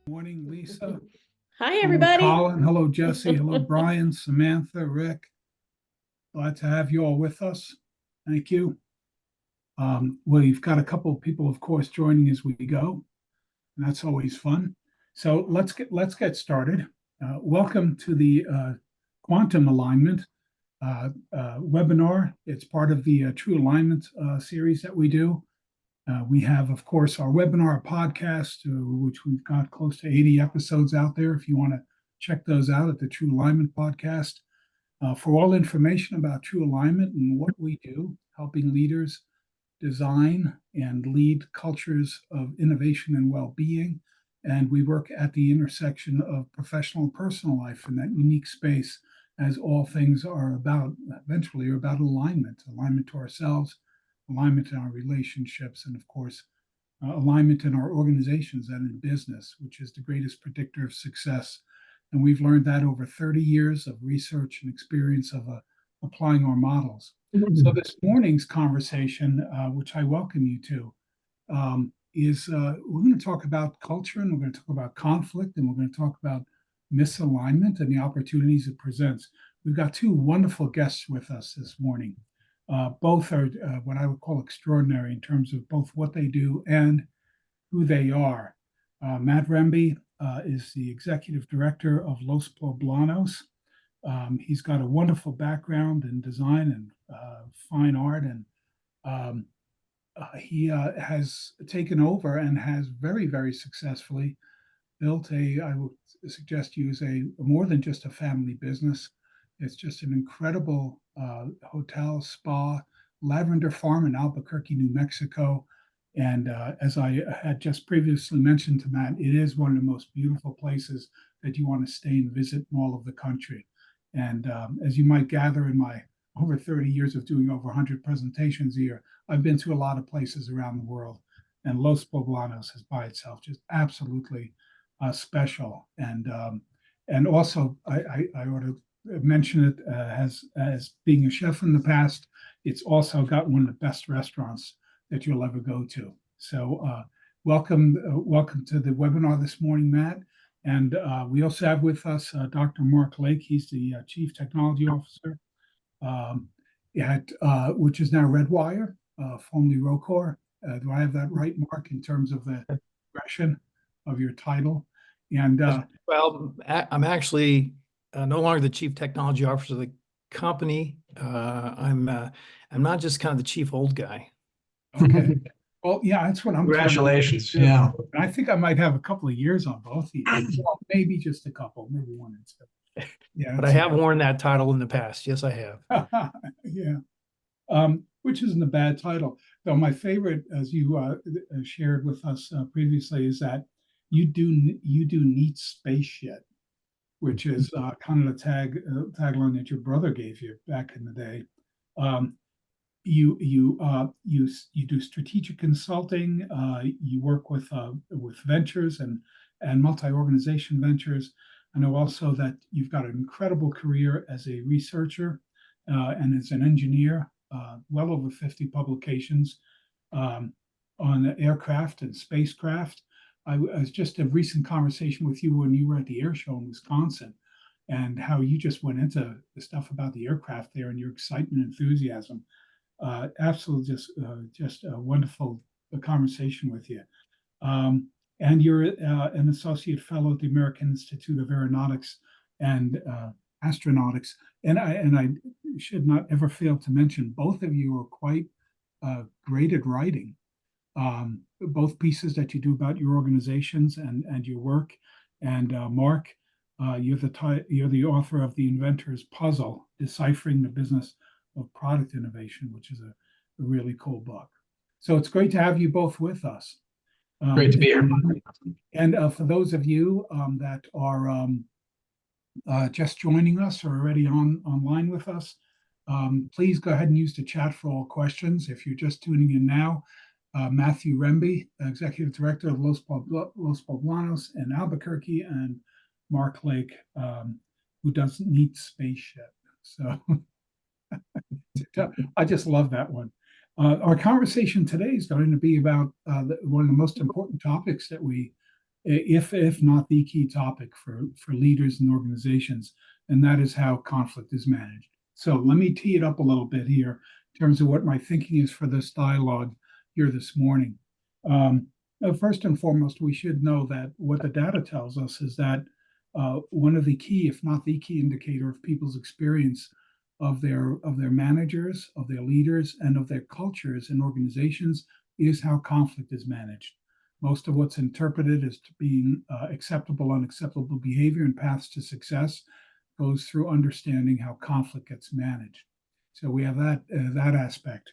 Morning, Lisa. Hi, Hello, everybody. Colin. Hello, Jesse. Hello, Brian, Samantha, Rick. Glad to have you all with us. Thank you. We've got a couple of people, of course, joining as we go, and that's always fun. So let's get started. Welcome to the Quantum Alignment webinar. It's part of the True Alignment series that we do. We have, of course, our webinar podcast, which we've got close to 80 episodes out there. If you want to check those out at the True Alignment podcast. For all information about True Alignment and what we do, helping leaders design and lead cultures of innovation and well-being. And we work at the intersection of professional and personal life in that unique space, as all things are about, eventually, are about alignment to ourselves, alignment in our relationships, and of course, alignment in our organizations and in business, which is the greatest predictor of success. And we've learned that over 30 years of research and experience of applying our models. So this morning's conversation, which I welcome you to, is we're going to talk about culture, and we're going to talk about conflict, and we're going to talk about misalignment and the opportunities it presents. We've got two wonderful guests with us this morning. Both are what I would call extraordinary in terms of both what they do and who they are. Matt Rembe is the executive director of Los Poblanos. He's got a wonderful background in design and fine art, and he has taken over and has very, very successfully built I would suggest to use a more than just a family business. It's just an incredible hotel, spa, lavender farm in Albuquerque, New Mexico. And as I had just previously mentioned to Matt, it is one of the most beautiful places that you want to stay and visit in all of the country. And as you might gather in my over 30 years of doing over 100 presentations a year, I've been to a lot of places around the world. And Los Poblanos is by itself just absolutely special. And also, I ought to mention it as being a chef in the past. It's also got one of the best restaurants that you'll ever go to. So welcome to the webinar this morning, Matt. And we also have with us Dr. Mark Lake. He's the Chief Technology Officer which is now Redwire, formerly Rocor. Do I have that right, Mark, in terms of the progression of your title? And well, I'm actually no longer the chief technology officer of the company. I'm not just kind of the chief old guy. Okay. Well, yeah, that's what I'm. Congratulations. Yeah. I think I might have a couple of years on both of you. Well, maybe just a couple, maybe one and two. Yeah, but I have worn that title in the past. Yes, I have. Yeah. Which isn't a bad title. Though my favorite, as you shared with us previously, is that you do neat space shit, which is kind of the tagline that your brother gave you back in the day. You do strategic consulting. You work with ventures and multi-organization ventures. I know also that you've got an incredible career as a researcher and as an engineer. Well over 50 publications on aircraft and spacecraft. I was just a recent conversation with you when you were at the air show in Wisconsin, and how you just went into the stuff about the aircraft there and your excitement and enthusiasm. Absolutely just a wonderful conversation with you. And you're an associate fellow at the American Institute of Aeronautics and Astronautics. And I should not ever fail to mention, both of you are quite great at writing. Both pieces that you do about your organizations and your work. And Mark, you're the author of The Inventor's Puzzle, Deciphering the Business of Product Innovation, which is a really cool book. So it's great to have you both with us. Great to be here. And for those of you that are just joining us or already online with us, please go ahead and use the chat for all questions. If you're just tuning in now, Matthew Rembe, Executive Director of Los Poblanos in Albuquerque, and Mark Lake, who does neat spaceship. So I just love that one. Our conversation today is going to be about one of the most important topics that we if not the key topic for leaders and organizations, and that is how conflict is managed. So let me tee it up a little bit here in terms of what my thinking is for this dialogue here this morning. First and foremost, we should know that what the data tells us is that one of the key, if not the key indicator of people's experience of their managers, of their leaders, and of their cultures and organizations is how conflict is managed. Most of what's interpreted as being acceptable, unacceptable behavior and paths to success goes through understanding how conflict gets managed. So we have that aspect.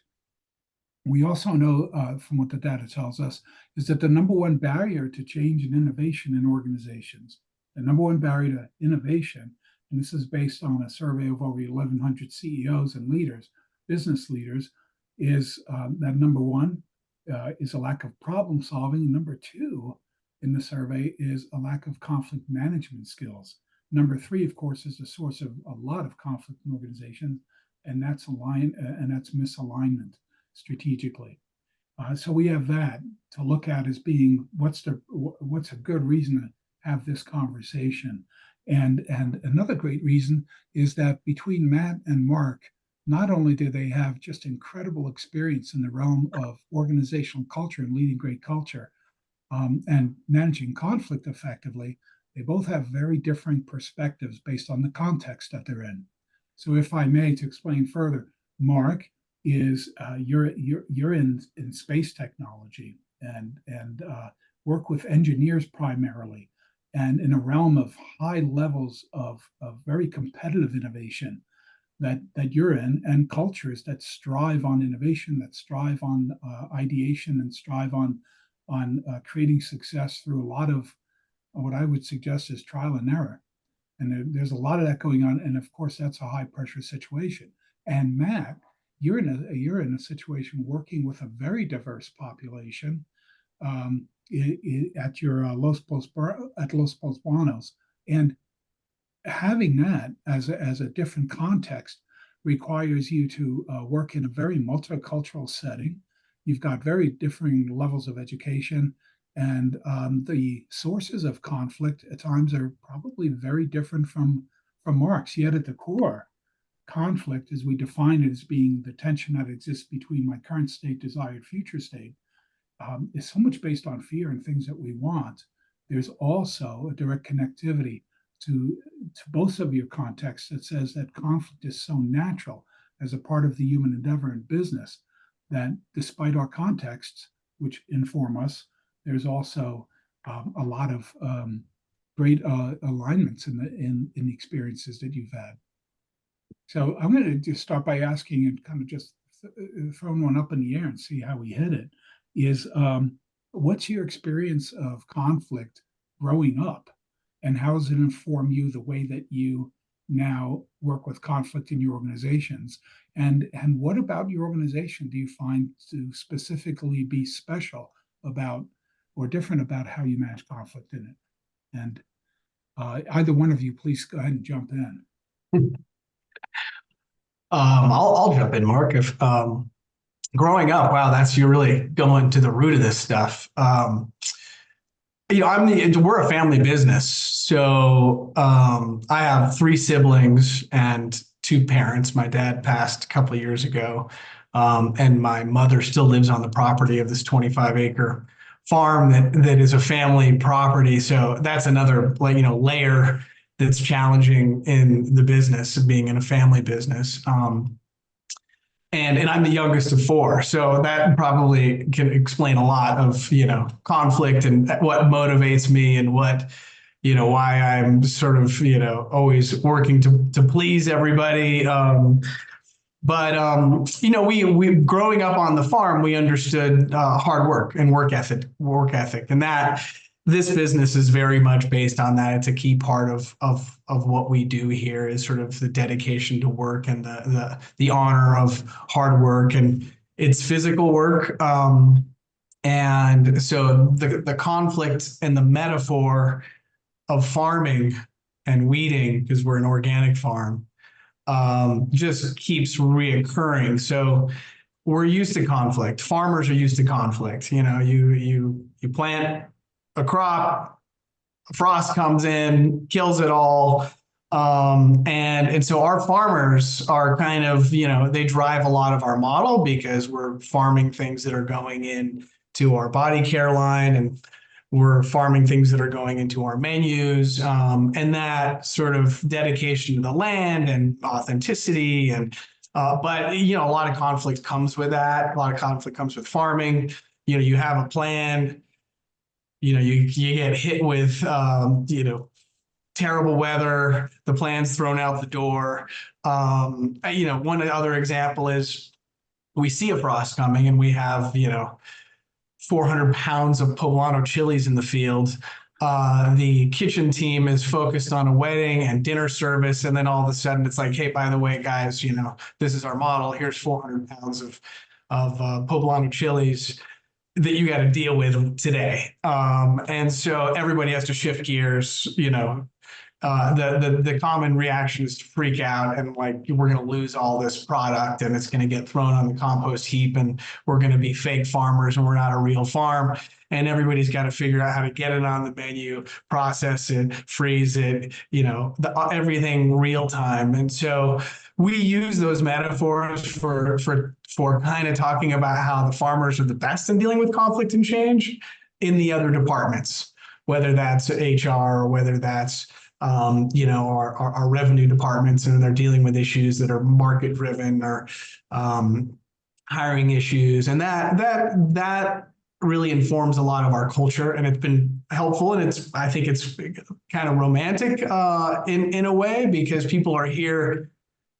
We also know from what the data tells us is that the number one barrier to change and innovation in organizations, the number one barrier to innovation, and this is based on a survey of over 1,100 CEOs and leaders, business leaders, is that number one is a lack of problem solving. And number two in the survey is a lack of conflict management skills. Number three, of course, is the source of a lot of conflict in organizations, and that's misalignment strategically. So we have that to look at as being what's a good reason to have this conversation. And another great reason is that between Matt and Mark, not only do they have just incredible experience in the realm of organizational culture and leading great culture and managing conflict effectively, they both have very differing perspectives based on the context that they're in. So if I may, to explain further, Mark is you're in space technology and work with engineers primarily, and in a realm of high levels of very competitive innovation that you're in, and cultures that strive on innovation, that strive on ideation, and strive on creating success through a lot of what I would suggest is trial and error. And there's a lot of that going on, and of course that's a high pressure situation. And Matt, you're in a situation working with a very diverse population at your Los Banos, and having that as a different context requires you to work in a very multicultural setting. You've got very differing levels of education, and the sources of conflict at times are probably very different from Mark's. Yet at the core, conflict, as we define it as being the tension that exists between my current state, desired future state, is so much based on fear and things that we want. There's also a direct connectivity to both of your contexts that says that conflict is so natural as a part of the human endeavor in business that despite our contexts, which inform us, there's also a lot of great alignments in the experiences that you've had. So I'm going to just start by asking and kind of just throwing one up in the air and see how we hit it. Is what's your experience of conflict growing up, and how does it inform you the way that you now work with conflict in your organizations? And what about your organization do you find to specifically be special about or different about how you manage conflict in it? And either one of you, please go ahead and jump in. I'll jump in, Mark. If growing up, wow, you're really going to the root of this stuff. We're a family business, so I have 3 siblings and 2 parents. My dad passed a couple of years ago, and my mother still lives on the property of this 25-acre farm that is a family property. So that's another layer that's challenging in the business of being in a family business. And I'm the youngest of 4, so that probably can explain a lot of conflict and what motivates me and what why I'm sort of always working to please everybody. But we growing up on the farm, we understood hard work and work ethic, and that this business is very much based on that. It's a key part of what we do here is sort of the dedication to work and the honor of hard work, and it's physical work. And so the conflict and the metaphor of farming and weeding, because we're an organic farm, just keeps reoccurring. So we're used to conflict. Farmers are used to conflict. You plant a crop, frost comes in, kills it all. And so our farmers are kind of, they drive a lot of our model because we're farming things that are going in to our body care line, and we're farming things that are going into our menus, and that sort of dedication to the land and authenticity. And but a lot of conflict comes with that. A lot of conflict comes with farming. You have a plan. You get hit with terrible weather. The plan's thrown out the door. One other example is we see a frost coming, and we have 400 pounds of poblano chilies in the field. The kitchen team is focused on a wedding and dinner service, and then all of a sudden it's like, hey, by the way, guys, this is our model. Here's 400 pounds of poblano chilies that you got to deal with today. And so everybody has to shift gears. The common reaction is to freak out and like, we're going to lose all this product and it's going to get thrown on the compost heap, and we're going to be fake farmers and we're not a real farm. And everybody's got to figure out how to get it on the menu, process it, freeze it, everything real time. And so we use those metaphors for kind of talking about how the farmers are the best in dealing with conflict and change in the other departments, whether that's HR or whether that's our revenue departments, and they're dealing with issues that are market driven or hiring issues. And that really informs a lot of our culture, and it's been helpful. And I think it's kind of romantic in a way, because people are here.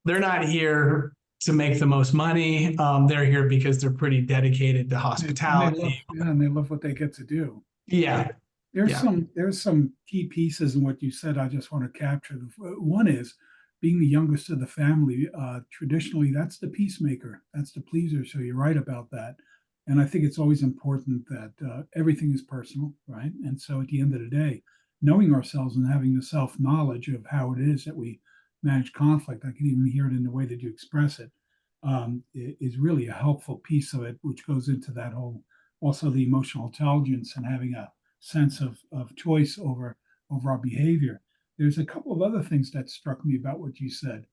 They're not here to make the most money. They're here because they're pretty dedicated to hospitality. And they love what they get to do. Yeah. There's some key pieces in what you said I just want to capture. One is being the youngest of the family. Traditionally, that's the peacemaker, that's the pleaser. So you're right about that. And I think it's always important that everything is personal, right? And so at the end of the day, knowing ourselves and having the self-knowledge of how it is that we manage conflict, I can even hear it in the way that you express it, is really a helpful piece of it, which goes into that whole, also the emotional intelligence and having a sense of choice over our behavior. There's a couple of other things that struck me about what you said,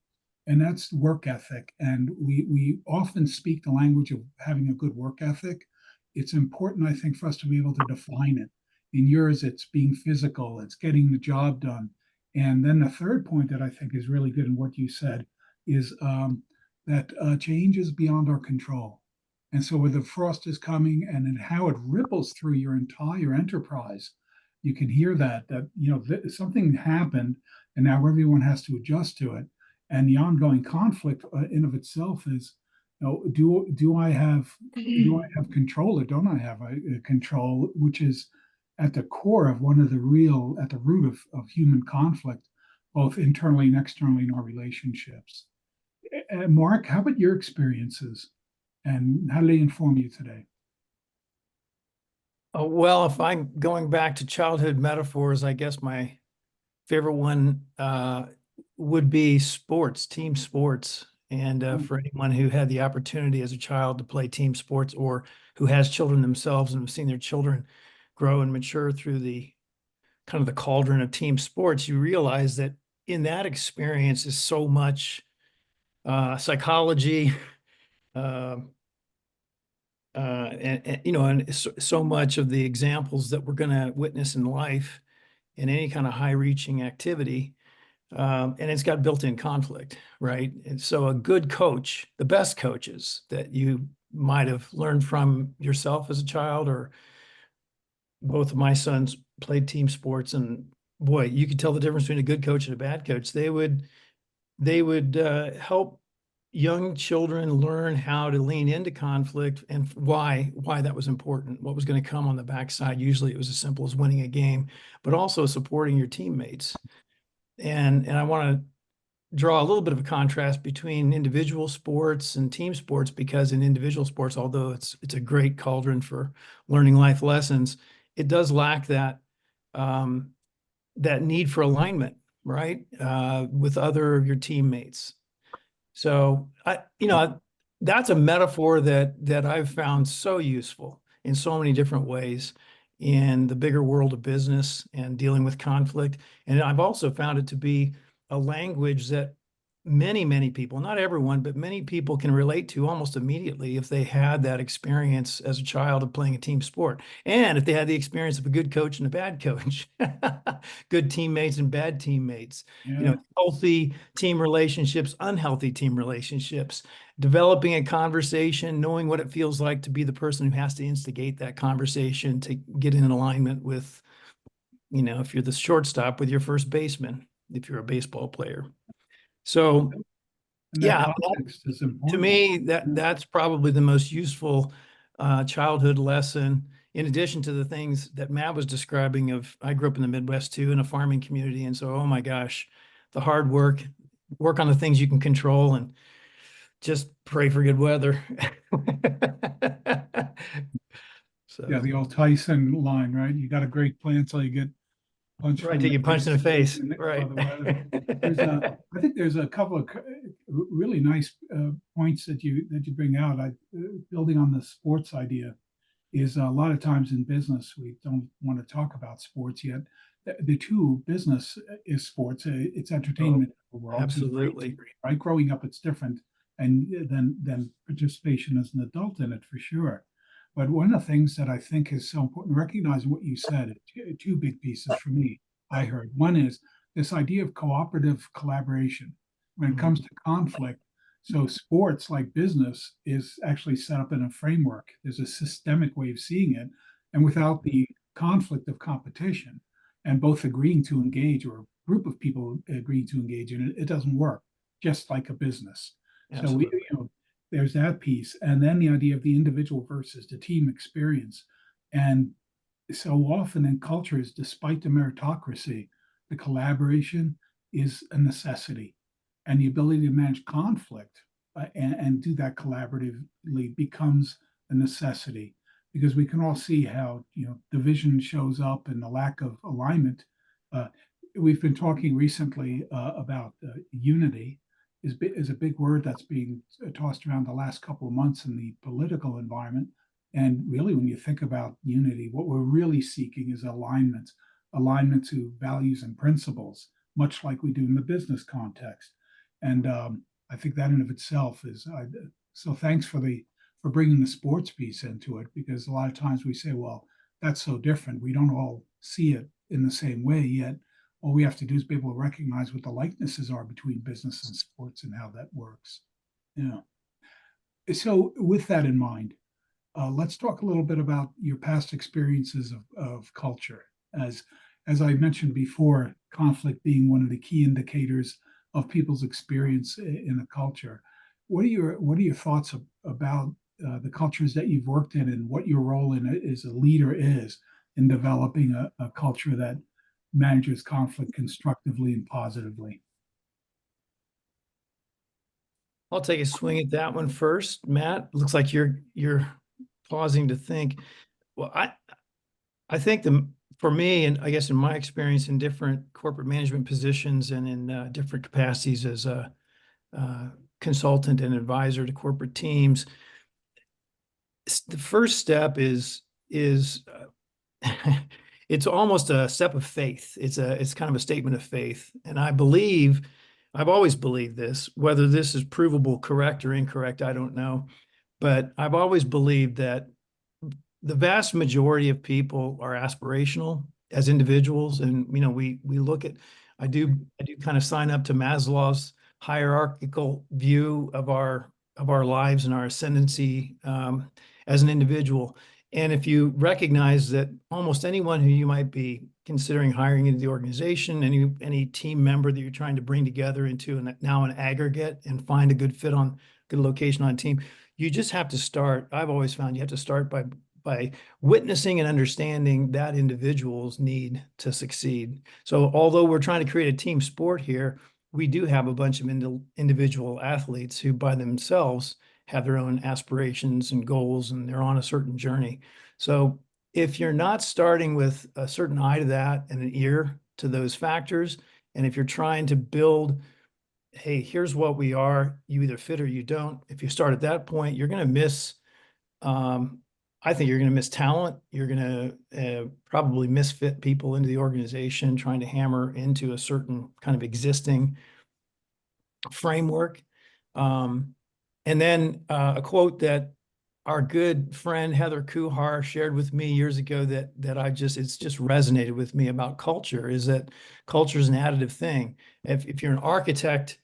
and that's work ethic. And we often speak the language of having a good work ethic. It's important, I think, for us to be able to define it. In yours, it's being physical, it's getting the job done. And then the third point that I think is really good in what you said is that change is beyond our control. And so, where the frost is coming and then how it ripples through your entire enterprise, you can hear that something happened, and now everyone has to adjust to it. And the ongoing conflict in of itself is, do I have control or don't I have control, which is at the core of at the root of human conflict, both internally and externally in our relationships. Mark, how about your experiences? And how do they inform you today? Well, if I'm going back to childhood metaphors, I guess my favorite one would be sports, team sports. And for anyone who had the opportunity as a child to play team sports, or who has children themselves and have seen their children grow and mature through the kind of the cauldron of team sports, you realize that in that experience is so much psychology, and so much of the examples that we're going to witness in life in any kind of high-reaching activity, and it's got built-in conflict, right? And so a good coach, the best coaches that you might have learned from yourself as a child, or both of my sons played team sports, and boy, you could tell the difference between a good coach and a bad coach. They would help young children learn how to lean into conflict and why that was important, what was going to come on the backside. Usually it was as simple as winning a game, but also supporting your teammates. And I want to draw a little bit of a contrast between individual sports and team sports, because in individual sports, although it's a great cauldron for learning life lessons, it does lack that need for alignment, right? With other of your teammates. So that's a metaphor that I've found so useful in so many different ways. in the bigger world of business and dealing with conflict. And I've also found it to be a language that many people, not everyone, but many people can relate to almost immediately if they had that experience as a child of playing a team sport. And if they had the experience of a good coach and a bad coach, good teammates and bad teammates, Yeah. healthy team relationships, unhealthy team relationships, developing a conversation, knowing what it feels like to be the person who has to instigate that conversation to get in alignment with, if you're the shortstop, with your first baseman, if you're a baseball player. So And that yeah, context is important. to me, that's probably the most useful childhood lesson, in addition to the things that Matt was describing of, I grew up in the Midwest too, in a farming community. And so, oh my gosh, the hard work on the things you can control, and just pray for good weather. So, Yeah, the old Tyson line, right? You got a great plan till you get punched right from till the you punch in the face. by Right. the weather. I think there's a couple of really nice points that you bring out. Building on the sports idea is a lot of times in business we don't want to talk about sports yet. The two, business is sports. It's entertainment world to a great Absolutely. degree, right? Growing up, it's different, and than participation as an adult in it for sure. But one of the things that I think is so important, recognizing what you said, two big pieces for me, I heard. One is this idea of cooperative collaboration when it comes to conflict. So sports, like business, is actually set up in a framework. There's a systemic way of seeing it. And without the conflict of competition and both agreeing to engage, or a group of people agreeing to engage in it, it doesn't work, just like a business. Absolutely. So there's that piece. And then the idea of the individual versus the team experience. And so often in cultures, despite the meritocracy, the collaboration is a necessity. And the ability to manage conflict and do that collaboratively becomes a necessity, because we can all see how division shows up and the lack of alignment. Uh, we've been talking recently about unity is a big word that's being tossed around the last couple of months in the political environment. And really, when you think about unity, what we're really seeking is alignment to values and principles, much like we do in the business context. And I think that in of itself is so. Thanks for bringing the sports piece into it, because a lot of times we say, well, that's so different. We don't all see it in the same way yet. All we have to do is be able to recognize what the likenesses are between business and sports and how that works. Yeah. So with that in mind, let's talk a little bit about your past experiences of culture. As I mentioned before, conflict being one of the key indicators of people's experience in a culture. What are your thoughts about the cultures that you've worked in, and what your role in it as a leader is in developing a culture that manages conflict constructively and positively? I'll take a swing at that one first. Matt, looks like you're pausing to think. Well, I think for me, and I guess in my experience in different corporate management positions and in different capacities as a consultant and advisor to corporate teams, the first step is it's almost a step of faith. It's kind of a statement of faith, and I've always believed this. Whether this is provable correct or incorrect, I don't know, but I've always believed that the vast majority of people are aspirational as individuals. And, we look at, I do kind of sign up to Maslow's hierarchical view of our lives and our ascendancy as an individual. And if you recognize that almost anyone who you might be considering hiring into the organization, any team member that you're trying to bring together into now an aggregate and find a good fit on good location on a team, you just have to start. I've always found you have to start by witnessing and understanding that individual's need to succeed. So although we're trying to create a team sport here, we do have a bunch of individual athletes who by themselves have their own aspirations and goals, and they're on a certain journey. So if you're not starting with a certain eye to that and an ear to those factors, and if you're trying to build, hey, here's what we are, you either fit or you don't. If you start at that point, you're going to miss I think you're going to miss talent. You're going to probably misfit people into the organization, trying to hammer into a certain kind of existing framework. And then a quote that our good friend Heather Kuhar shared with me years ago that it's just resonated with me about culture, is that culture is an additive thing. If you're an architect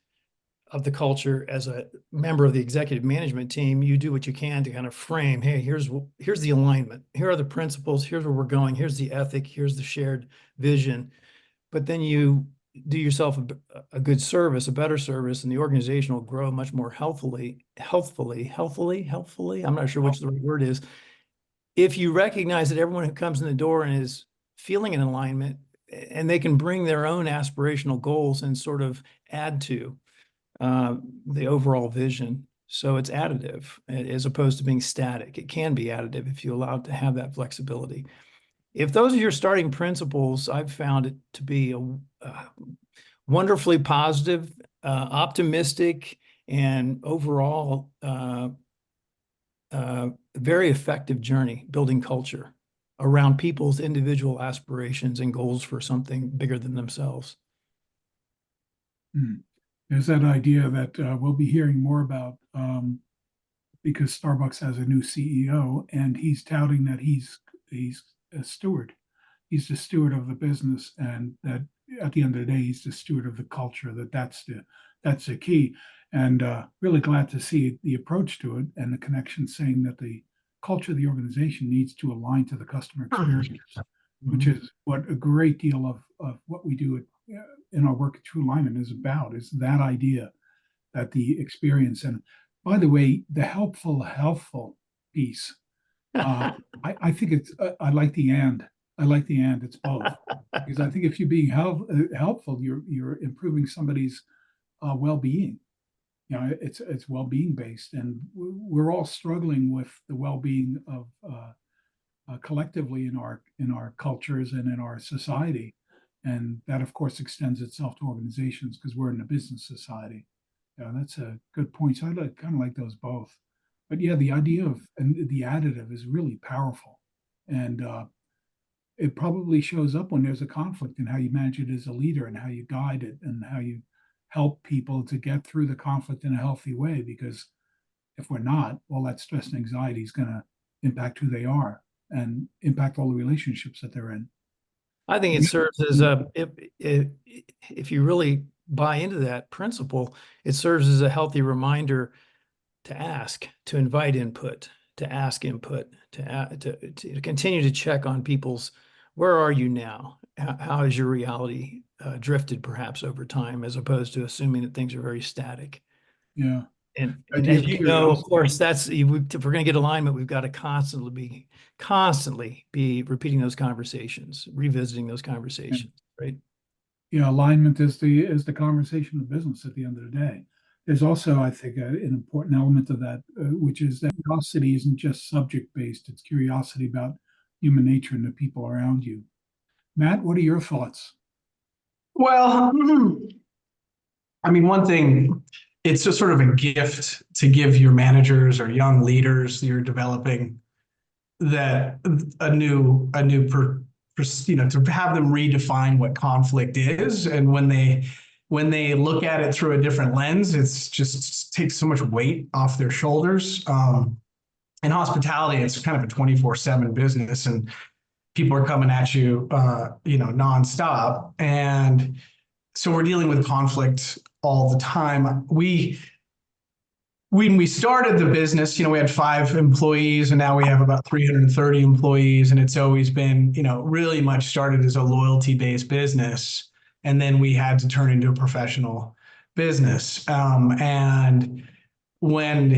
of the culture as a member of the executive management team, you do what you can to kind of frame, hey, here's the alignment, here are the principles, here's where we're going, here's the ethic, here's the shared vision. But then you do yourself a good service, a better service, and the organization will grow much more healthfully. I'm not sure which the right word is. If you recognize that everyone who comes in the door and is feeling an alignment, and they can bring their own aspirational goals and sort of add to the overall vision. So it's additive as opposed to being static. It can be additive if you allow it to have that flexibility. If those are your starting principles, I've found it to be a wonderfully positive, optimistic, and overall very effective journey building culture around people's individual aspirations and goals for something bigger than themselves. There's that idea that we'll be hearing more about because Starbucks has a new CEO, and he's touting that he's a steward. He's the steward of the business, and that at the end of the day, he's the steward of the culture. That's the key. And really glad to see the approach to it and the connection, saying that the culture of the organization needs to align to the customer experience, which is what a great deal of what we do in our work at True Alignment is about, is that idea that the experience. And by the way, the helpful piece, I think it's, I like the and. It's both. Because I think if you're being helpful, you're improving somebody's well-being. It's well-being based, and we're all struggling with the well-being of collectively in our cultures and in our society. And that, of course, extends itself to organizations because we're in a business society. Yeah, that's a good point. So I kind of like those both. But yeah, the idea of and the additive is really powerful. And it probably shows up when there's a conflict, and how you manage it as a leader, and how you guide it, and how you help people to get through the conflict in a healthy way. Because if we're not, all that stress and anxiety is going to impact who they are and impact all the relationships that they're in. I think it serves as if you really buy into that principle, it serves as a healthy reminder to ask, to invite input, to ask input, to continue to check on people's, where are you now? How has your reality drifted perhaps over time, as opposed to assuming that things are very static. Yeah. And as you know, of course, that's, if we're going to get alignment, we've got to constantly be repeating those conversations, revisiting those conversations, right? Yeah, alignment is the conversation of business at the end of the day. There's also, I think, an important element of that, which is that curiosity isn't just subject-based. It's curiosity about human nature and the people around you. Matt, what are your thoughts? Well, I mean, one thing, it's just sort of a gift to give your managers or young leaders you're developing that to have them redefine what conflict is. And when they look at it through a different lens, it's just takes so much weight off their shoulders. In hospitality, it's kind of a 24/7 business, and people are coming at you, nonstop. And so we're dealing with conflict all the time. When we started the business, we had 5 employees, and now we have about 330 employees. And it's always been, really much started as a loyalty-based business. And then we had to turn into a professional business. And when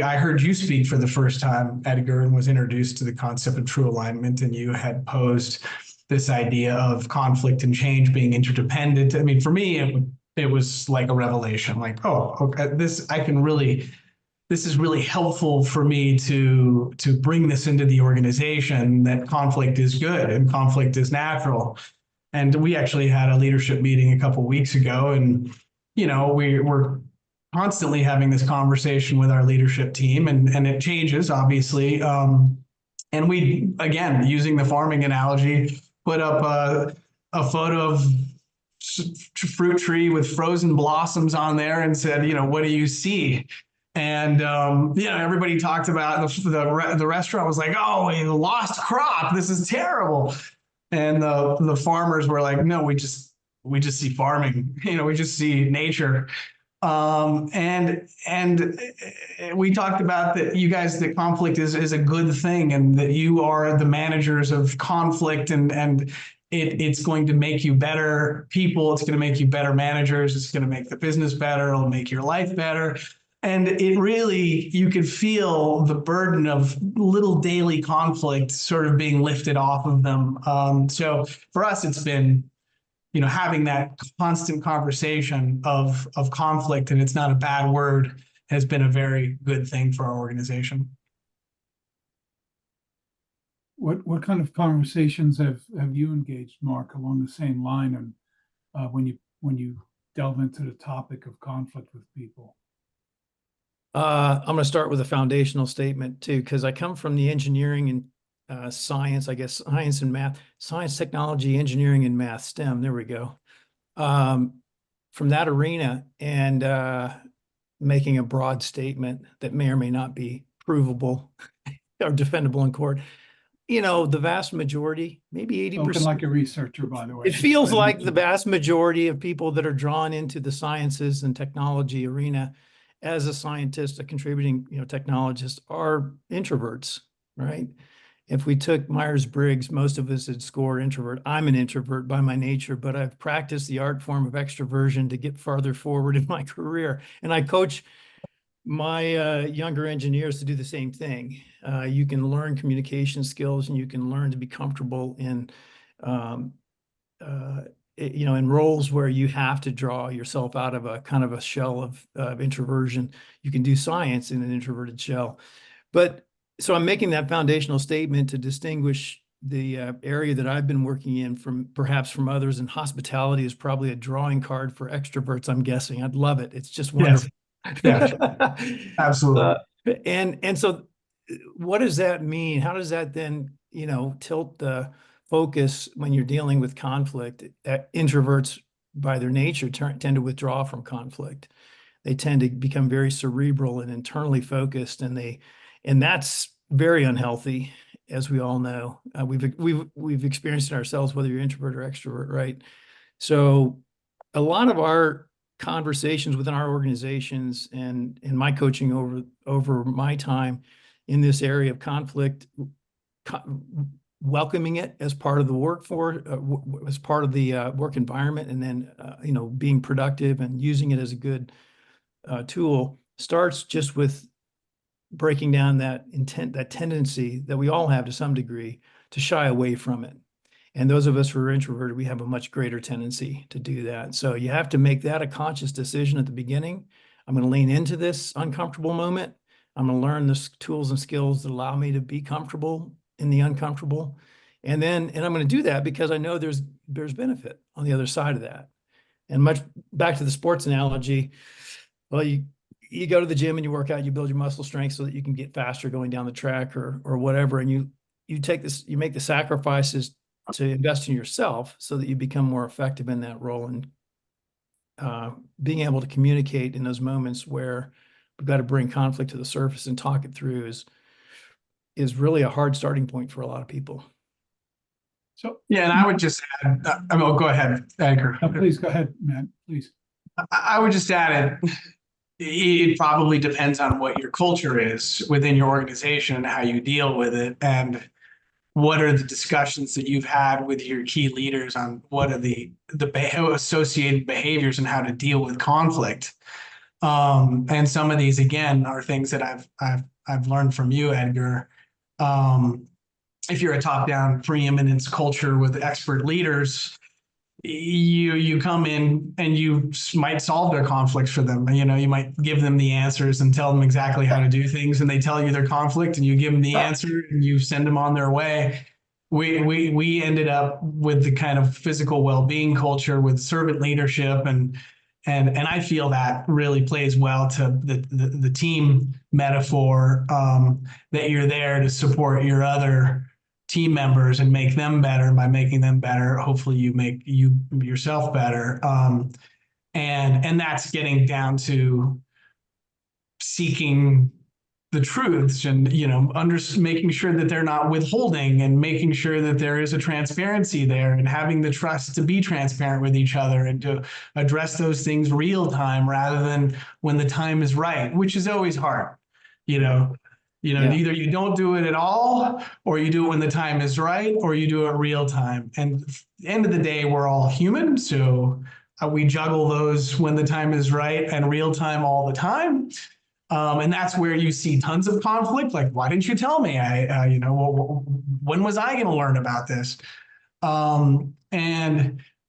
I heard you speak for the first time, Edgar, and was introduced to the concept of true alignment, and you had posed this idea of conflict and change being interdependent. I mean, for me, it was like a revelation, like, oh, okay, this is really helpful for me to bring this into the organization, that conflict is good and conflict is natural. And we actually had a leadership meeting a couple of weeks ago, and we're constantly having this conversation with our leadership team, and it changes, obviously. And we, again, using the farming analogy, put up a photo of fruit tree with frozen blossoms on there and said, what do you see? And everybody talked about the restaurant was like, oh, a lost crop. This is terrible. And the farmers were like, no, we just see farming. We just see nature. And we talked about that you guys, that conflict is a good thing, and that you are the managers of conflict, and it's going to make you better people. It's going to make you better managers. It's going to make the business better. It'll make your life better. And it really, you could feel the burden of little daily conflict sort of being lifted off of them. So for us, it's been, having that constant conversation of conflict, and it's not a bad word, has been a very good thing for our organization. What kind of conversations have you engaged, Mark, along the same line, and when you delve into the topic of conflict with people? I'm going to start with a foundational statement too, because I come from the engineering and science, I guess, science and math, science, technology, engineering, and math, STEM. There we go. From that arena, and making a broad statement that may or may not be provable or defendable in court. The vast majority, maybe 80%. Spoken like a researcher, by the way. It feels like the vast majority of people that are drawn into the sciences and technology arena as a scientist, a contributing, technologist, are introverts, right? If we took Myers-Briggs, most of us would score introvert. I'm an introvert by my nature, but I've practiced the art form of extroversion to get farther forward in my career. And I coach my younger engineers to do the same thing. You can learn communication skills, and you can learn to be comfortable in in roles where you have to draw yourself out of a kind of a shell of introversion. You can do science in an introverted shell. But so I'm making that foundational statement to distinguish the area that I've been working in from perhaps from others. And hospitality is probably a drawing card for extroverts, I'm guessing. I'd love it. It's just wonderful. Yes. Absolutely. And so what does that mean? How does that then, tilt the focus when you're dealing with conflict? Introverts by their nature tend to withdraw from conflict. They tend to become very cerebral and internally focused, and that's very unhealthy, as we all know. We've experienced it ourselves, whether you're introvert or extrovert, right? So a lot of our conversations within our organizations and in my coaching over my time in this area of conflict, welcoming it as part of the workforce, as part of the work environment, and then being productive and using it as a good tool, starts just with breaking down that intent, that tendency that we all have to some degree to shy away from it. And those of us who are introverted, we have a much greater tendency to do that. So you have to make that a conscious decision at the beginning. I'm going to lean into this uncomfortable moment. I'm going to learn the tools and skills that allow me to be comfortable in the uncomfortable. And I'm going to do that because I know there's benefit on the other side of that. And much back to the sports analogy, well, you go to the gym and you work out, you build your muscle strength so that you can get faster going down the track or whatever. And you make the sacrifices to invest in yourself so that you become more effective in that role. And being able to communicate in those moments where we've got to bring conflict to the surface and talk it through is really a hard starting point for a lot of people. So yeah, and I would just add, go ahead, Edgar. No, please go ahead, Matt, please. I would just add it probably depends on what your culture is within your organization and how you deal with it, and what are the discussions that you've had with your key leaders on what are the associated behaviors and how to deal with conflict. And some of these, again, are things that I've learned from you, Edgar. If you're a top-down preeminence culture with expert leaders, you come in and you might solve their conflicts for them. You might give them the answers and tell them exactly how to do things, and they tell you their conflict, and you give them the answer and you send them on their way. We ended up with the kind of physical well-being culture with servant leadership, and And I feel that really plays well to the team metaphor, that you're there to support your other team members and make them better. By making them better, hopefully you make you yourself better. And that's getting down to seeking the truths, and making sure that they're not withholding, and making sure that there is a transparency there, and having the trust to be transparent with each other and to address those things real time rather than when the time is right, which is always hard. Yeah. Either you don't do it at all, or you do it when the time is right, or you do it real time. And at the end of the day, we're all human, so we juggle those when the time is right and real time all the time. And that's where you see tons of conflict. Like, why didn't you tell me? When was I going to learn about this? But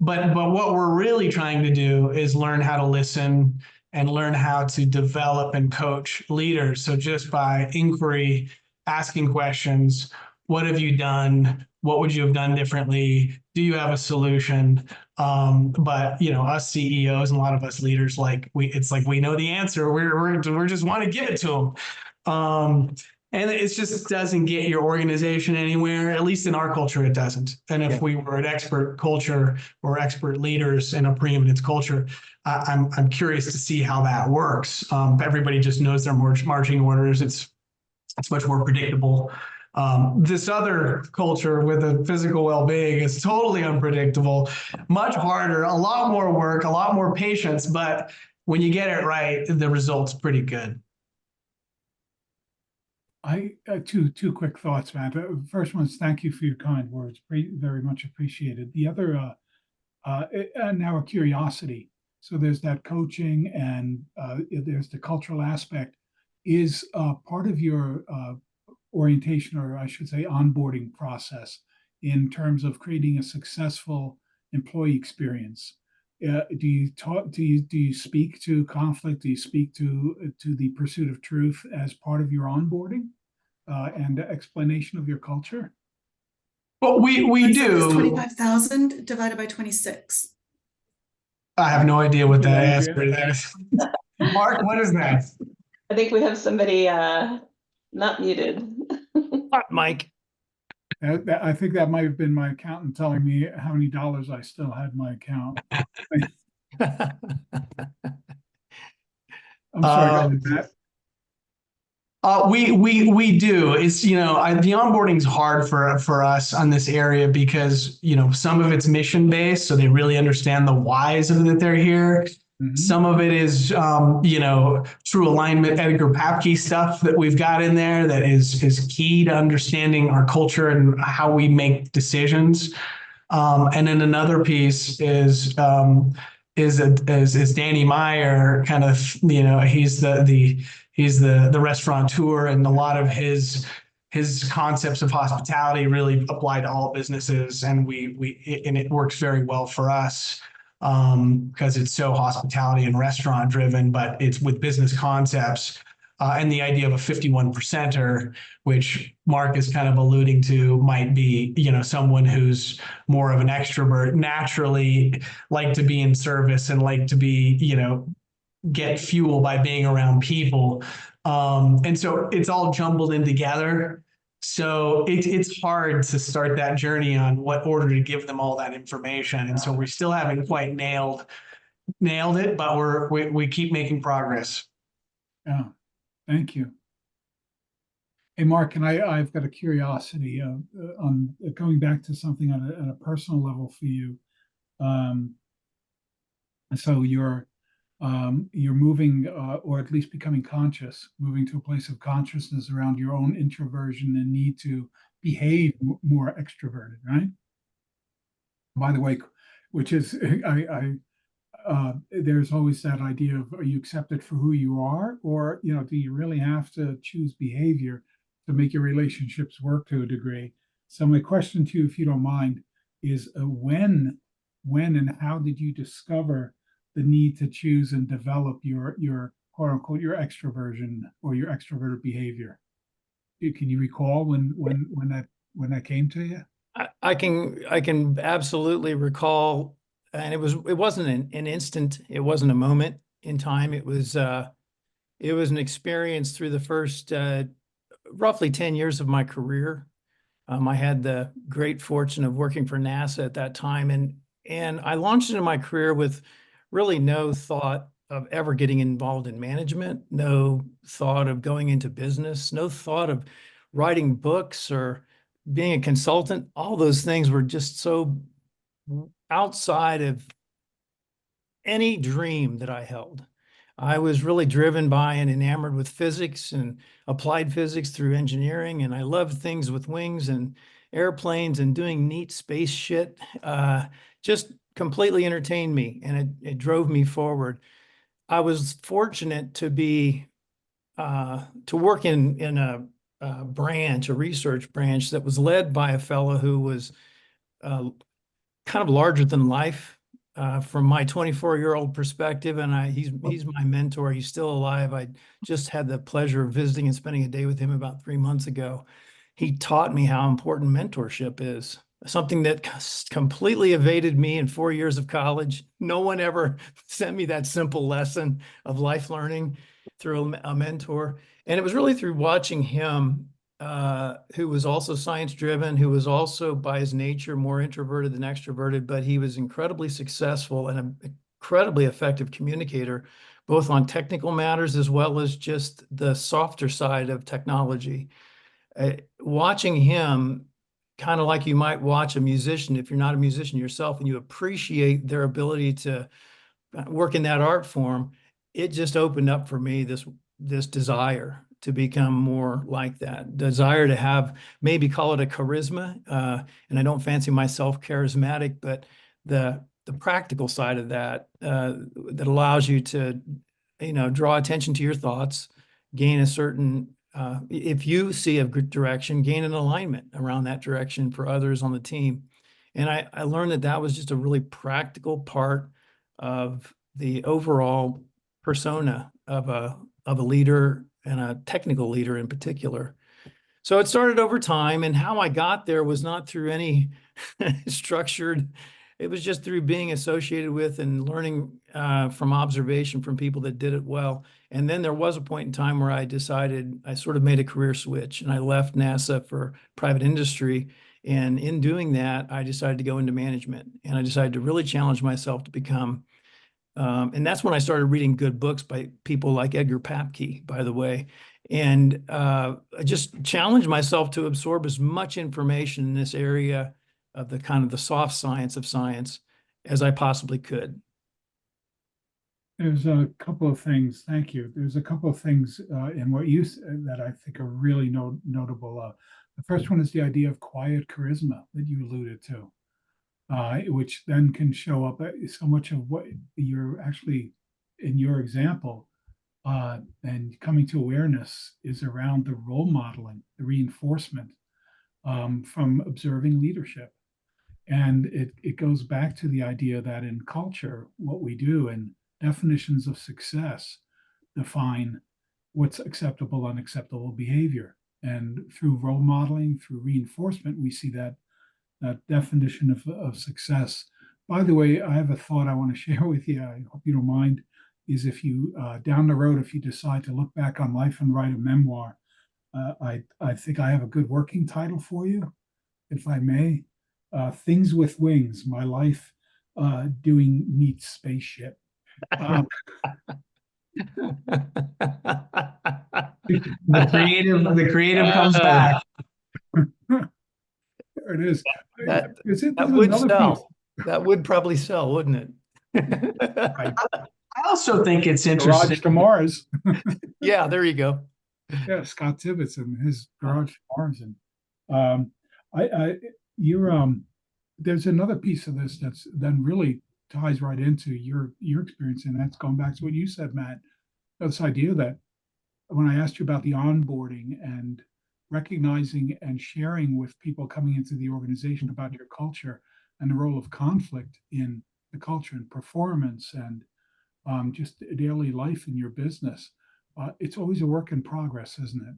what we're really trying to do is learn how to listen and learn how to develop and coach leaders. So just by inquiry, asking questions, what have you done? What would you have done differently? Do you have a solution? But us CEOs and a lot of us leaders, it's like we know the answer. We're just want to give it to them. And it just doesn't get your organization anywhere. At least in our culture, it doesn't. And if we were an expert culture or expert leaders in a preeminence culture, I'm curious to see how that works. Everybody just knows their marching orders. It's much more predictable. This other culture with a physical well-being is totally unpredictable, much harder, a lot more work, a lot more patience. But when you get it right, the result's pretty good. I two quick thoughts, Matt. The first one is thank you for your kind words. Very much appreciated. The other, now a curiosity. So there's that coaching, and there's the cultural aspect. Is part of your orientation, or I should say onboarding process, in terms of creating a successful employee experience? Do you speak to conflict? Do you speak to the pursuit of truth as part of your onboarding and explanation of your culture? Well, we do. 25,000 divided by 26. I have no idea what that answer is. Mark, what is that? I think we have somebody not muted. Mike. I think that might have been my accountant telling me how many dollars I still had in my account. I'm sorry, Matt. We do. It's the onboarding is hard for us on this area because some of it's mission based, so they really understand the whys of that they're here. Mm-hmm. Some of it is true alignment, Edgar Papke stuff that we've got in there that is key to understanding our culture and how we make decisions. And then another piece is Danny Meyer, kind of he's the restaurateur, and a lot of his concepts of hospitality really apply to all businesses, and it works very well for us because it's so hospitality and restaurant driven, but it's with business concepts. And the idea of a 51%er, which Mark is kind of alluding to, might be, someone who's more of an extrovert, naturally like to be in service and like to be, get fuel by being around people. And so it's all jumbled in together. So it's hard to start that journey on what order to give them all that information. And so we still haven't quite nailed it, but we keep making progress. Yeah. Thank you. Hey, Mark, and I've got a curiosity on going back to something on a personal level for you. So you're moving, or at least becoming conscious, moving to a place of consciousness around your own introversion and need to behave more extroverted, right? By the way, which is there's always that idea of, are you accepted for who you are, or do you really have to choose behavior to make your relationships work to a degree? So my question to you, if you don't mind, is when and how did you discover the need to choose and develop your quote unquote your extroversion or your extroverted behavior? Can you recall when that came to you? I can absolutely recall and it wasn't an instant, it wasn't a moment in time. It was an experience through the first roughly 10 years of my career. I had the great fortune of working for NASA at that time, and I launched into my career with really no thought of ever getting involved in management, no thought of going into business, no thought of writing books or being a consultant. All those things were just so outside of any dream that I held. I was really driven by and enamored with physics and applied physics through engineering, and I loved things with wings and airplanes and doing neat space shit. Just completely entertained me, and it drove me forward. I was fortunate to be to work in a branch, a research branch that was led by a fellow who was kind of larger than life from my 24-year-old perspective, and he's my mentor. He's still alive. I just had the pleasure of visiting and spending a day with him about 3 months ago. He taught me how important mentorship is, something that completely evaded me in 4 years of college. No one ever sent me that simple lesson of life learning through a mentor. And it was really through watching him, who was also science driven, who was also by his nature more introverted than extroverted, but he was incredibly successful and an incredibly effective communicator, both on technical matters as well as just the softer side of technology. Watching him, kind of like you might watch a musician if you're not a musician yourself, and you appreciate their ability to work in that art form, it just opened up for me this desire to become more like that, desire to have, maybe call it a charisma. And I don't fancy myself charismatic, but the practical side of that, that allows you to, draw attention to your thoughts, gain a certain, if you see a good direction, gain an alignment around that direction for others on the team. And I learned that was just a really practical part of the overall persona of a leader, and a technical leader in particular. So it started over time, and how I got there was not through any structured, it was just through being associated with and learning from observation from people that did it well. And then there was a point in time where I decided, I sort of made a career switch, and I left NASA for private industry. And in doing that, I decided to go into management, and I decided to really challenge myself to become and that's when I started reading good books by people like Edgar, by the way. And I just challenged myself to absorb as much information in this area of the kind of the soft science of science as I possibly could. There's a couple of things. Thank you. There's a couple of things in what you said that I think are really notable. The first one is the idea of quiet charisma that you alluded to. Which then can show up so much of what you're actually, in your example, and coming to awareness is around the role modeling, the reinforcement from observing leadership. And it goes back to the idea that in culture, what we do and definitions of success define what's acceptable, unacceptable behavior. And through role modeling, through reinforcement, we see that definition of success. By the way, I have a thought I want to share with you. I hope you don't mind. Is if you down the road, if you decide to look back on life and write a memoir, I think I have a good working title for you, if I may. Things with Wings: My Life Doing Neat Spaceship. The creative comes back. There it is. That There's would another sell. piece. That would probably sell, wouldn't it? I also think it's interesting. Garage to Mars. Yeah, there you go. Yeah, Scott Tibbetts and his Garage to Mars. And there's another piece of this that's then really ties right into your experience, and that's going back to what you said, Matt. This idea that when I asked you about the onboarding and recognizing and sharing with people coming into the organization about your culture and the role of conflict in the culture and performance and just daily life in your business, it's always a work in progress, isn't it?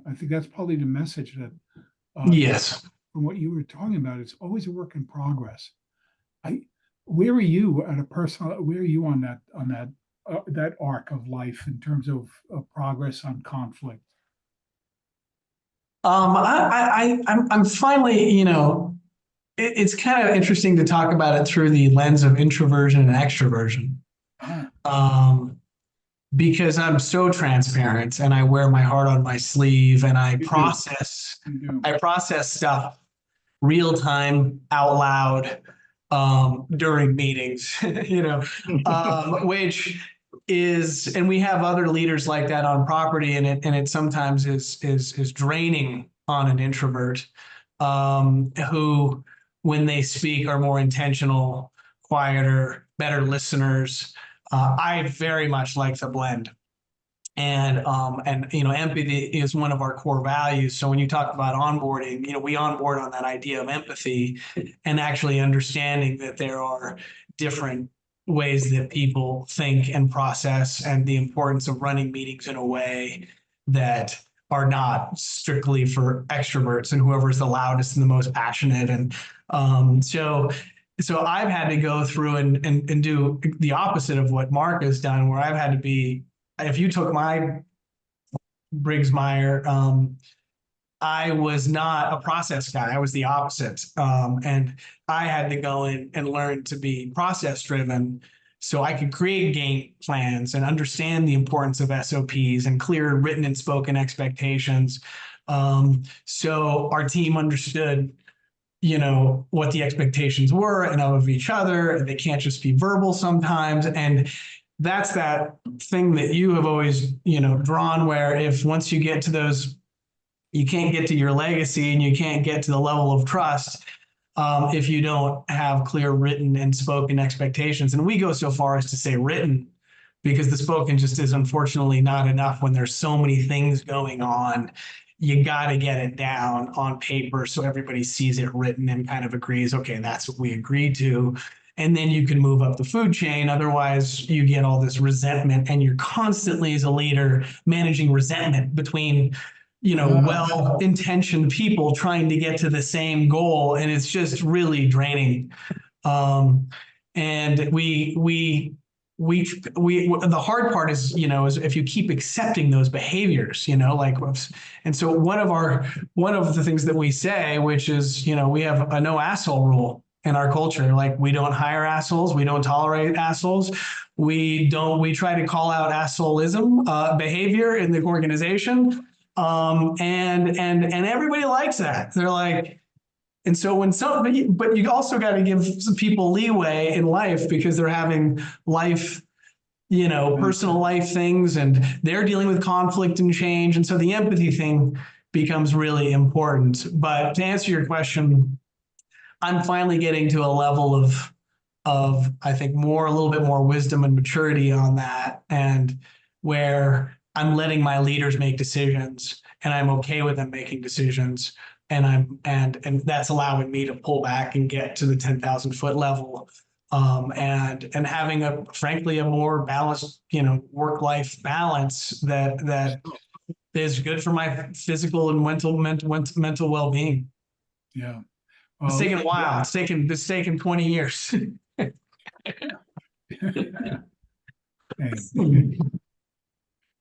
I think that's probably the message that Yes. from what you were talking about, it's always a work in progress. where are you at a personal, where are you on that arc of life in terms of progress on conflict? I'm finally, it's kind of interesting to talk about it through the lens of introversion and extroversion. Oh, Um, because I'm so transparent and I wear my heart on my sleeve and you do, you do. I process stuff real time out loud during meetings, which is, and we have other leaders like that on property, and it sometimes is draining on an introvert who, when they speak, are more intentional, quieter, better listeners. I very much like the blend. And empathy is one of our core values. So when you talk about onboarding, we onboard on that idea of empathy and actually understanding that there are different ways that people think and process, and the importance of running meetings in a way that are not strictly for extroverts and whoever's the loudest and the most passionate. And so I've had to go through and do the opposite of what Mark has done, where I've had to be, if you took my Briggs-Meyer, I was not a process guy. I was the opposite. And I had to go in and learn to be process driven so I could create game plans and understand the importance of SOPs and clear written and spoken expectations. So our team understood what the expectations were and of each other. They can't just be verbal sometimes. And that's that thing that you have always, drawn, where if once you get to those, you can't get to your legacy and you can't get to the level of trust if you don't have clear written and spoken expectations. And we go so far as to say written, because the spoken just is unfortunately not enough when there's so many things going on. You got to get it down on paper so everybody sees it written and kind of agrees, okay, that's what we agreed to. And then you can move up the food chain. Otherwise, you get all this resentment, and you're constantly, as a leader, managing resentment between, well-intentioned people trying to get to the same goal. And it's just really draining. And the hard part is, is if you keep accepting those behaviors, and so one of the things that we say, which is, we have a no asshole rule in our culture. Like, we don't hire assholes, we don't tolerate assholes, we try to call out assholeism behavior in the organization, and everybody likes that. They're like. And so but you also got to give some people leeway in life, because they're having life, personal life things, and they're dealing with conflict and change. And so the empathy thing becomes really important. But to answer your question, I'm finally getting to a level of I think a little bit more wisdom and maturity on that, and where I'm letting my leaders make decisions, and I'm okay with them making decisions. And that's allowing me to pull back and get to the 10,000-foot level, and having frankly a more balanced, work-life balance that is good for my physical and mental well-being. Yeah. It's taken a while. It's taken 20 years.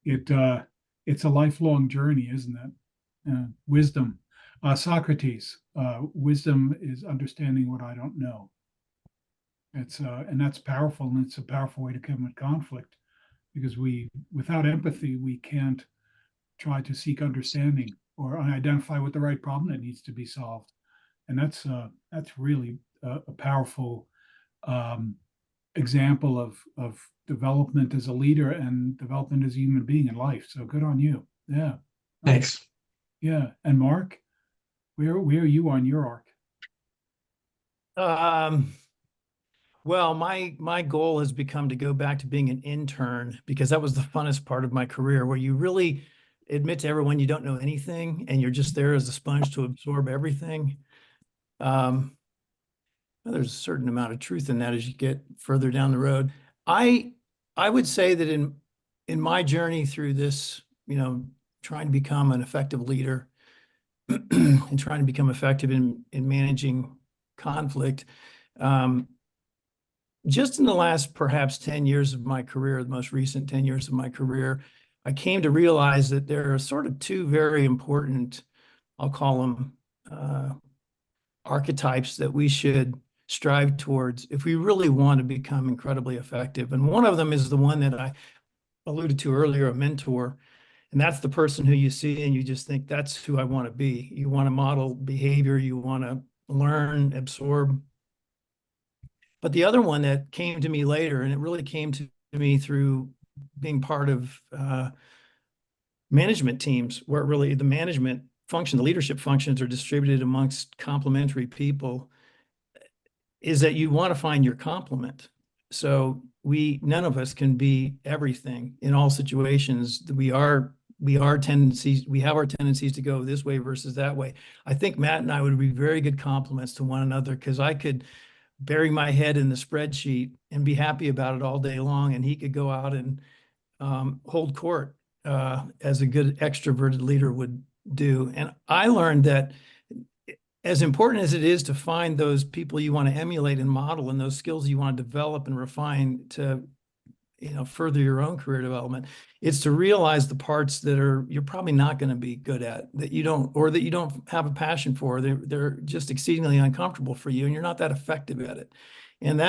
It's a lifelong journey, isn't it? Wisdom. Socrates, wisdom is understanding what I don't know. And that's powerful, and it's a powerful way to come at conflict, because without empathy, we can't try to seek understanding or identify what the right problem that needs to be solved. And that's really a powerful example of development as a leader and development as a human being in life. So good on you. Yeah. Thanks. Yeah. And Mark, where are you on your arc? Well, my goal has become to go back to being an intern, because that was the funnest part of my career, where you really admit to everyone you don't know anything, and you're just there as a sponge to absorb everything. Well, there's a certain amount of truth in that as you get further down the road. I would say that in my journey through this, trying to become an effective leader and trying to become effective in managing conflict, just in the last perhaps 10 years of my career, the most recent 10 years of my career, I came to realize that there are sort of two very important, I'll call them archetypes that we should strive towards if we really want to become incredibly effective. And one of them is the one that I alluded to earlier, a mentor. And that's the person who you see and you just think, that's who I want to be. You want to model behavior, you want to learn, absorb. But the other one that came to me later, and it really came to me through being part of management teams, where really the management function, the leadership functions are distributed amongst complementary people, is that you want to find your complement. So none of us can be everything in all situations. We have our tendencies to go this way versus that way. I think Matt and I would be very good complements to one another, because I could bury my head in the spreadsheet and be happy about it all day long, and he could go out and hold court as a good extroverted leader would do. And I learned that as important as it is to find those people you want to emulate and model, and those skills you want to develop and refine to, further your own career development, it's to realize the parts that you're probably not going to be good at, that you don't have a passion for. They're just exceedingly uncomfortable for you, and you're not that effective at it. And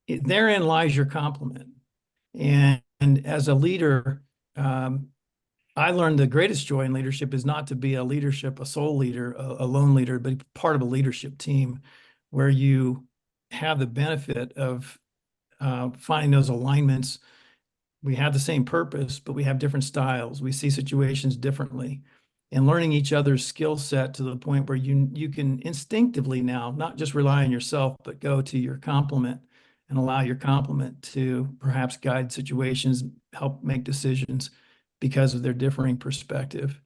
therein lies your complement. And as a leader, I learned the greatest joy in leadership is not to be a sole leader, a lone leader, but part of a leadership team where you have the benefit of finding those alignments. We have the same purpose, but we have different styles. We see situations differently, and learning each other's skill set to the point where you can instinctively now not just rely on yourself, but go to your complement and allow your complement to perhaps guide situations, help make decisions because of their differing perspective.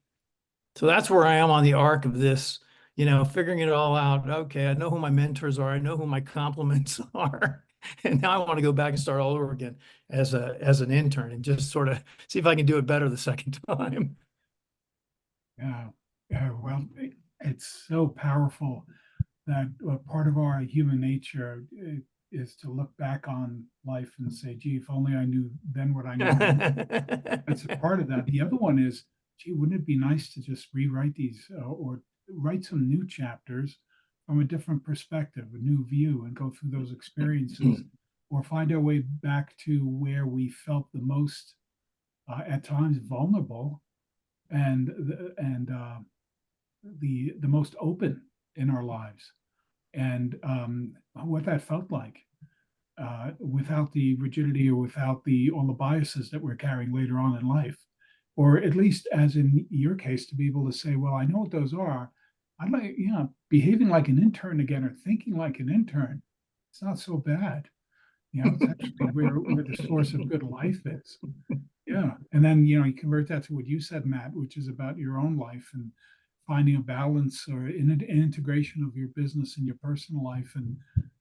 So that's where I am on the arc of this, figuring it all out. Okay, I know who my mentors are. I know who my complements are. And now I want to go back and start all over again as an intern and just sort of see if I can do it better the second time. Yeah. Well, it's so powerful that part of our human nature is to look back on life and say, gee, if only I knew then what I know. That's a part of that. The other one is, gee, wouldn't it be nice to just rewrite these or write some new chapters from a different perspective, a new view, and go through those experiences, or find our way back to where we felt the most, at times, vulnerable and the most open in our lives, and what that felt like without the rigidity or without all the biases that we're carrying later on in life, or at least, as in your case, to be able to say, well, I know what those are. I'd like, behaving like an intern again, or thinking like an intern. It's not so bad. It's actually where the source of good life is. Yeah. And then, you convert that to what you said, Matt, which is about your own life and finding a balance or an integration of your business and your personal life,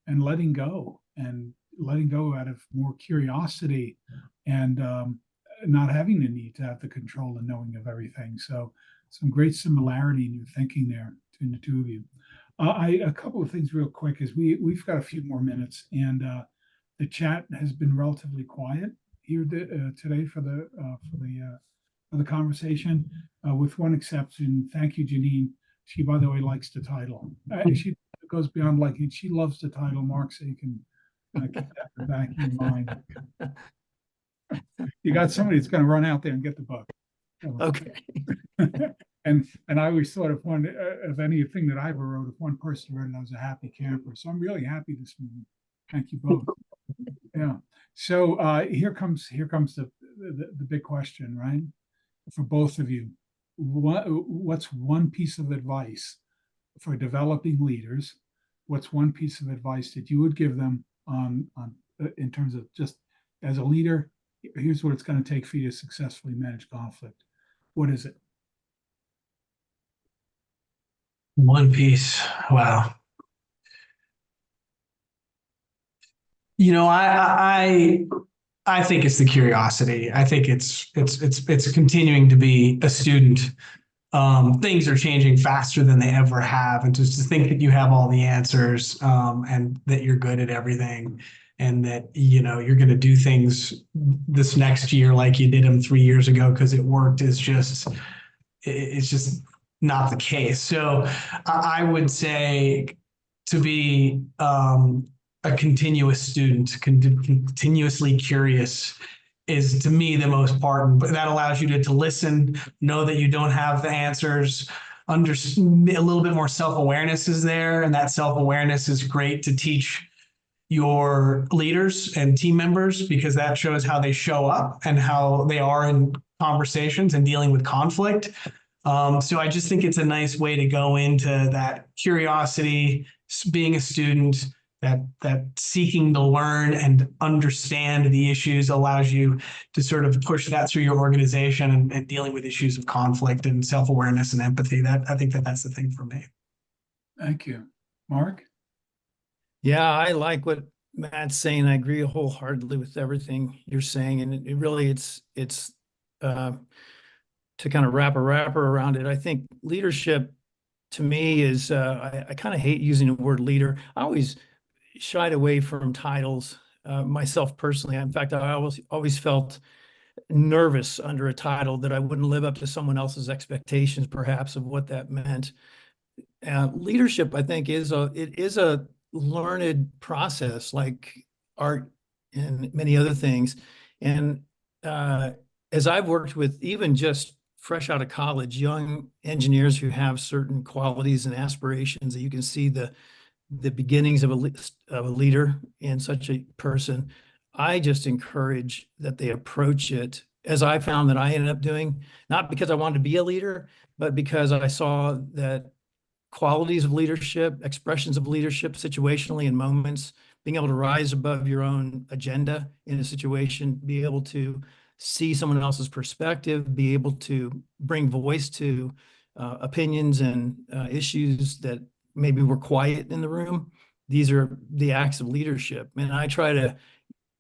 and letting go out of more curiosity, and not having the need to have the control and knowing of everything. So some great similarity in your thinking there between the two of you. A couple of things real quick is we've got a few more minutes, and the chat has been relatively quiet here today for the conversation, with one exception. Thank you, Janine. She, by the way, likes the title. She goes beyond liking it. She loves the title, Mark, so you can keep that in the back of your mind. You got somebody that's going to run out there and get the book. Okay. And I always thought of anything that I ever wrote, if one person read it, I was a happy camper. So I'm really happy this morning. Thank you both. Yeah. So here comes the big question, right? For both of you, what's one piece of advice for developing leaders? What's one piece of advice that you would give them in terms of just as a leader? Here's what it's going to take for you to successfully manage conflict. What is it? One piece. Wow. I think it's the curiosity. I think it's continuing to be a student. Things are changing faster than they ever have, and just to think that you have all the answers, and that you're good at everything, and that, you know, you're going to do things this next year like you did them 3 years ago because it worked is just, it's just not the case. So I would say to be a continuous student, continuously curious is to me the most important, but that allows you to listen, know that you don't have the answers, a little bit more self-awareness is there. And that self-awareness is great to teach your leaders and team members because that shows how they show up and how they are in conversations and dealing with conflict. So I just think it's a nice way to go into that curiosity, being a student, that seeking to learn and understand the issues allows you to sort of push that through your organization and dealing with issues of conflict and self-awareness and empathy. That I think that's the thing for me. Thank you. Mark? Yeah, I like what Matt's saying. I agree wholeheartedly with everything you're saying. And it really, it's to kind of wrap around it. I think leadership to me is, I kind of hate using the word leader. I always shied away from titles myself personally. In fact, I always felt nervous under a title that I wouldn't live up to someone else's expectations, perhaps, of what that meant. Leadership, I think, is a learned process, like art and many other things. And as I've worked with even just fresh out of college, young engineers who have certain qualities and aspirations, that you can see the beginnings of a leader in such a person, I just encourage that they approach it as I found that I ended up doing, not because I wanted to be a leader, but because I saw that qualities of leadership, expressions of leadership situationally in moments, being able to rise above your own agenda in a situation, be able to see someone else's perspective, be able to bring voice to opinions and issues that maybe were quiet in the room. These are the acts of leadership. And I try to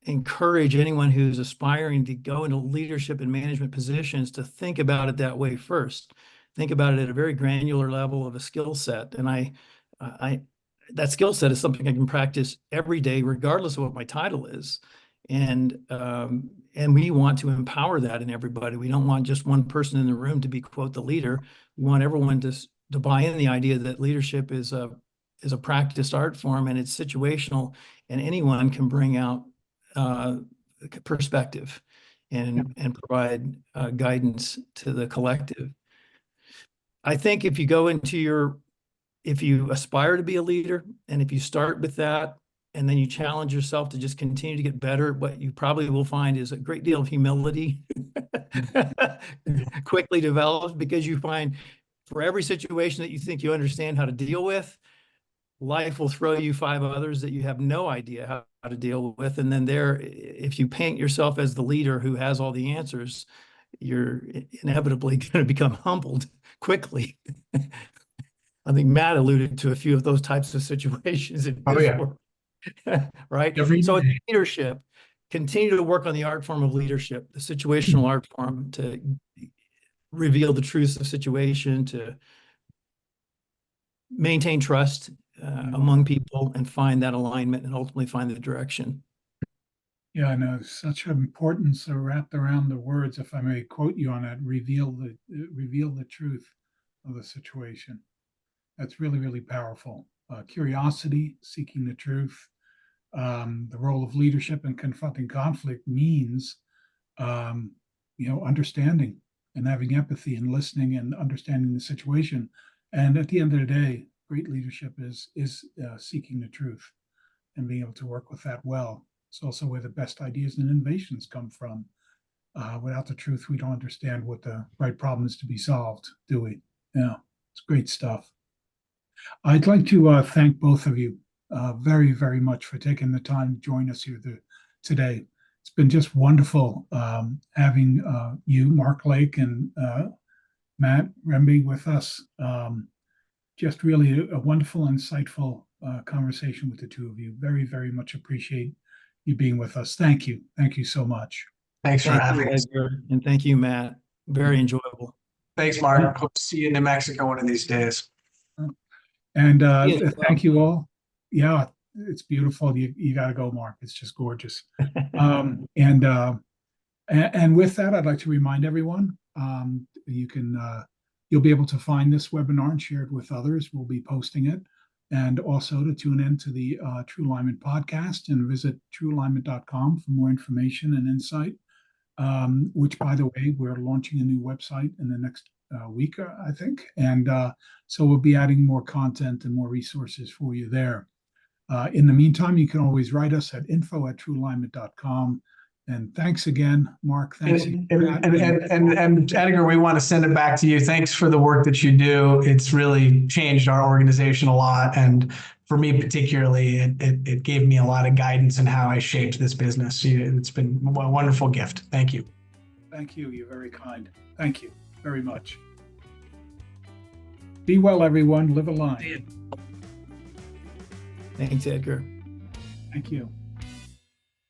encourage anyone who's aspiring to go into leadership and management positions to think about it that way first. Think about it at a very granular level of a skill set. And that skill set is something I can practice every day, regardless of what my title is. And we want to empower that in everybody. We don't want just one person in the room to be, quote, the leader. We want everyone to buy in the idea that leadership is a practiced art form, and it's situational, and anyone can bring out perspective and provide guidance to the collective. I think if you aspire to be a leader, and if you start with that, and then you challenge yourself to just continue to get better, what you probably will find is a great deal of humility quickly develops, because you find for every situation that you think you understand how to deal with, life will throw you 5 others that you have no idea how to deal with. And then if you paint yourself as the leader who has all the answers, you're inevitably going to become humbled quickly. I think Matt alluded to a few of those types of situations in his work. Right? So in leadership, continue to work on the art form of leadership, the situational art form, to reveal the truths of the situation, to maintain trust among people, and find that alignment, and ultimately find the direction. Yeah, I know, such importance wrapped around the words, if I may quote you on that, reveal the truth of the situation. That's really, really powerful. Curiosity, seeking the truth. The role of leadership in confronting conflict means, understanding and having empathy and listening and understanding the situation. And at the end of the day, great leadership is seeking the truth and being able to work with that well. It's also where the best ideas and innovations come from. Without the truth, we don't understand what the right problem is to be solved, do we? Yeah, it's great stuff. I'd like to thank both of you very, very much for taking the time to join us here today. It's been just wonderful having you, Mark Lake, and Matt Rembe with us. Just really a wonderful, insightful conversation with the two of you. Very, very much appreciate you being with us. Thank you. Thank you so much. Thanks for having us. Edgar, and thank you, Matt. Very enjoyable. Thanks, Mark. Hope to see you in New Mexico one of these days. And thank you all. Yeah, it's beautiful. You got to go, Mark. It's just gorgeous. And with that, I'd like to remind everyone, you'll be able to find this webinar and share it with others. We'll be posting it. And also to tune in to the True Alignment podcast and visit truealignment.com for more information and insight, which, by the way, we're launching a new website in the next week, I think. And so we'll be adding more content and more resources for you there. In the meantime, you can always write us at info@truealignment.com. And thanks again, Mark. Thanks. And Edgar, we want to send it back to you. Thanks for the work that you do. It's really changed our organization a lot. And for me particularly, it gave me a lot of guidance in how I shaped this business. It's been a wonderful gift. Thank you. Thank you. You're very kind. Thank you very much. Be well, everyone. Live aligned. Thanks, Edgar. Thank you.